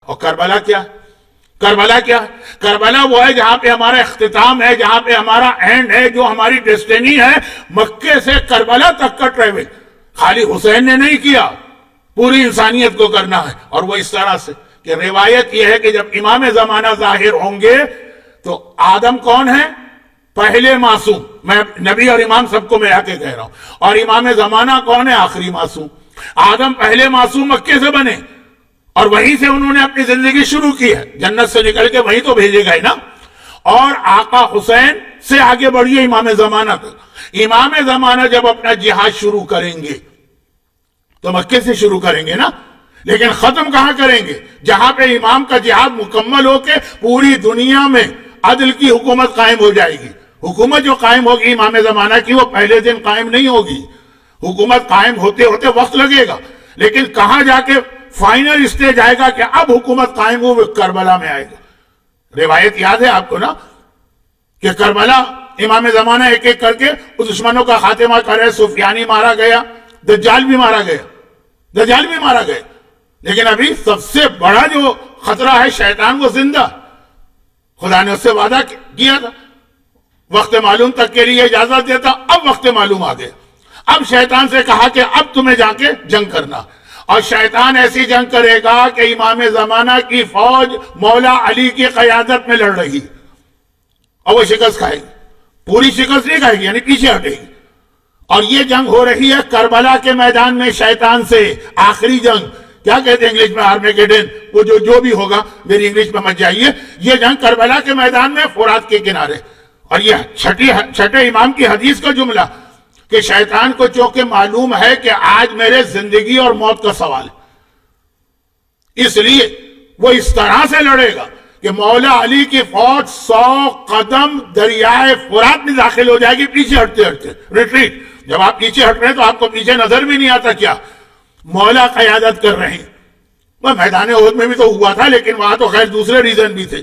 اور کربلا کیا؟ کربلا کیا؟ کربلا وہ ہے جہاں پہ ہمارا اختتام ہے، جہاں پہ ہمارا اینڈ ہے، جو ہماری ڈیسٹینی ہے، مکے سے کربلا تک کا ٹریول خالی حسین نے نہیں کیا، پوری انسانیت کو کرنا ہے۔ اور وہ اس طرح سے کہ روایت یہ ہے کہ جب امام زمانہ ظاہر ہوں گے تو آدم کون ہے؟ پہلے معصوم، میں نبی اور امام سب کو ملا کے کہہ رہا ہوں، اور امام زمانہ کون ہے؟ آخری معصوم۔ آدم پہلے معصوم مکے سے بنے، اور وہیں سے انہوں نے اپنی زندگی شروع کی ہے، جنت سے نکل کے وہیں تو بھیجے گئے نا۔ اور آقا حسین سے آگے بڑھیے امام زمانہ تک۔ امام زمانہ جب اپنا جہاد شروع کریں گے تو مکے سے شروع کریں گے نا، لیکن ختم کہاں کریں گے؟ جہاں پہ امام کا جہاد مکمل ہو کے پوری دنیا میں عدل کی حکومت قائم ہو جائے گی۔ حکومت جو قائم ہوگی امام زمانہ کی، وہ پہلے دن قائم نہیں ہوگی، حکومت قائم ہوتے ہوتے وقت لگے گا، لیکن کہاں جا کے فائنل اسٹیج آئے گا کہ اب حکومت قائم ہو، وہ کربلا میں آئے گا۔ روایت یاد ہے آپ کو نا کہ کربلا امام زمانہ ایک ایک کر کے اس دشمنوں کا خاتمہ کرے، سفیانی مارا گیا، دجال بھی مارا گیا، دجال بھی مارا گیا، لیکن ابھی سب سے بڑا جو خطرہ ہے شیطان، وہ زندہ۔ خدا نے اس سے وعدہ کیا تھا وقت معلوم تک کے لیے اجازت دیتا، اب وقت معلوم آ گیا۔ اب شیطان سے کہا کہ اب تمہیں جا کے جنگ کرنا، اور شیطان ایسی جنگ کرے گا کہ امام زمانہ کی فوج مولا علی کی قیادت میں لڑ رہی، اور وہ شکست کھائے گی، پوری شکست نہیں کھائے گی، یعنی پیچھے ہٹے گی۔ اور یہ جنگ ہو رہی ہے کربلا کے میدان میں شیطان سے، آخری جنگ، کیا کہتے ہیں انگلش میں؟ آرمیگیڈن، وہ جو بھی ہوگا، میری انگلش میں مت جائیے۔ یہ جنگ کربلا کے میدان میں، فرات کے کنارے۔ اور یہ چھٹے امام کی حدیث کا جملہ کہ شیطان کو چونکہ معلوم ہے کہ آج میرے زندگی اور موت کا سوال ہے، اس لیے وہ اس طرح سے لڑے گا کہ مولا علی کی فوج 100 قدم دریائے فرات میں داخل ہو جائے گی، پیچھے ہٹتے ہٹتے، ریٹریٹ۔ جب آپ پیچھے ہٹ رہے ہیں تو آپ کو پیچھے نظر بھی نہیں آتا کیا مولا قیادت کر رہے ہیں۔ وہ میدان احد میں بھی تو ہوا تھا، لیکن وہاں تو خیر دوسرے ریزن بھی تھے۔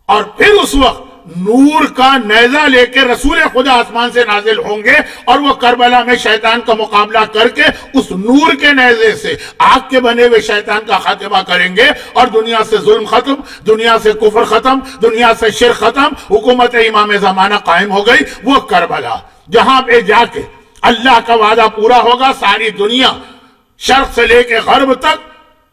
اور پھر اس وقت نور کا نیزہ لے کے رسول خدا آسمان سے نازل ہوں گے، اور وہ کربلا میں شیطان کا مقابلہ کر کے اس نور کے نیزے سے آگ کے بنے ہوئے شیطان کا خاتمہ کریں گے، اور دنیا سے ظلم ختم، دنیا سے کفر ختم، دنیا سے شرک ختم، حکومت امام زمانہ قائم ہو گئی۔ وہ کربلا جہاں پہ جا کے اللہ کا وعدہ پورا ہوگا، ساری دنیا شرق سے لے کے غرب تک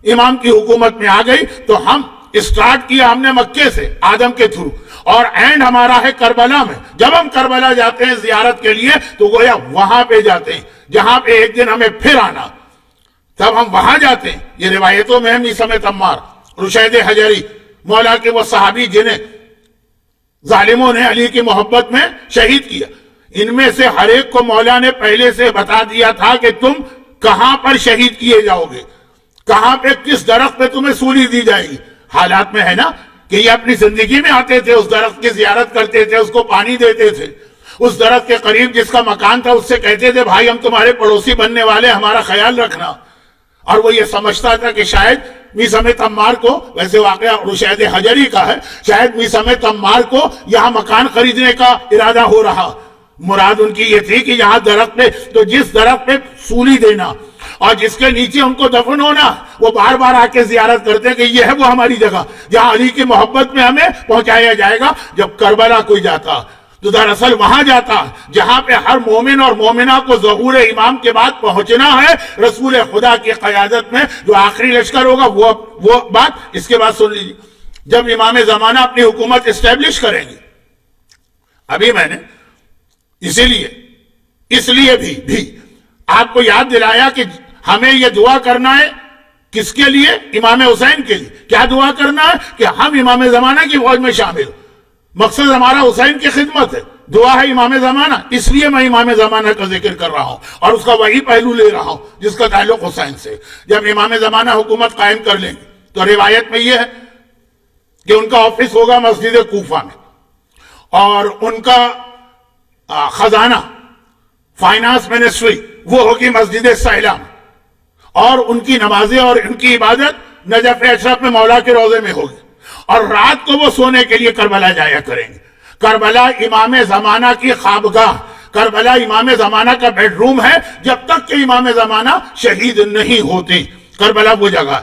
امام کی حکومت میں آ گئی۔ تو ہم اسٹارٹ کیا ہم نے مکے سے، آدم کے تھرو، اور اینڈ ہمارا ہے کربلا میں۔ جب ہم کربلا جاتے ہیں زیارت کے لیے تو گویا وہاں پہ جاتے ہیں جہاں پہ ایک دن ہمیں پھر آنا، تب ہم وہاں جاتے ہیں۔ یہ روایتوں میں میثم تمار، رشید حجری، مولا کے وہ صحابی جنہیں ظالموں نے علی کی محبت میں شہید کیا، ان میں سے ہر ایک کو مولا نے پہلے سے بتا دیا تھا کہ تم کہاں پر شہید کیے جاؤ گے، کہاں پہ کس درخت پہ تمہیں سولی دی جائے گی۔ حالات میں ہے نا کہ یہ اپنی زندگی میں آتے تھے، اس درخت کی زیارت کرتے تھے، اس کو پانی دیتے تھے، اس درخت کے قریب جس کا مکان تھا اس سے کہتے تھے بھائی ہم تمہارے پڑوسی بننے والے، ہمارا خیال رکھنا۔ اور وہ یہ سمجھتا تھا کہ شاید میثم تمار کو، ویسے واقعہ رشید حجری کا ہے، شاید میثم تمار کو یہاں مکان خریدنے کا ارادہ ہو رہا، مراد ان کی یہ تھی کہ یہاں درخت پہ، تو جس درخت پہ سولی دینا اور جس کے نیچے ان کو دفن ہونا، وہ بار بار آ کے زیارت کرتے ہیں کہ یہ ہے وہ ہماری جگہ جہاں علی کی محبت میں ہمیں پہنچایا جائے گا۔ جب کربلا کوئی جاتا تو دراصل وہاں جاتا جہاں پہ ہر مومن اور مومنہ کو ظہور امام کے بعد پہنچنا ہے، رسول خدا کی قیادت میں جو آخری لشکر ہوگا۔ وہ بات اس کے بعد سن لیجیے، جب امام زمانہ اپنی حکومت اسٹیبلش کریں گے، ابھی میں نے اس لیے بھی آپ کو یاد دلایا کہ ہمیں یہ دعا کرنا ہے، کس کے لیے؟ امام حسین کے لیے۔ کیا دعا کرنا ہے؟ کہ ہم امام زمانہ کی فوج میں شامل، مقصد ہمارا حسین کی خدمت ہے، دعا ہے امام زمانہ۔ اس لیے میں امام زمانہ کا ذکر کر رہا ہوں اور اس کا وہی پہلو لے رہا ہوں جس کا تعلق حسین سے۔ جب امام زمانہ حکومت قائم کر لیں گے تو روایت میں یہ ہے کہ ان کا آفس ہوگا مسجد کوفہ میں، اور ان کا خزانہ، فائنانس منسٹری، وہ ہوگی مسجد سہلا میں، اور ان کی نمازیں اور ان کی عبادت نجف اشرف میں مولا کے روضے میں ہوگی، اور رات کو وہ سونے کے لیے کربلا جایا کریں گے۔ کربلا امام زمانہ کی خوابگاہ، کربلا امام زمانہ کا بیڈ روم ہے جب تک کہ امام زمانہ شہید نہیں ہوتے۔ کربلا وہ جگہ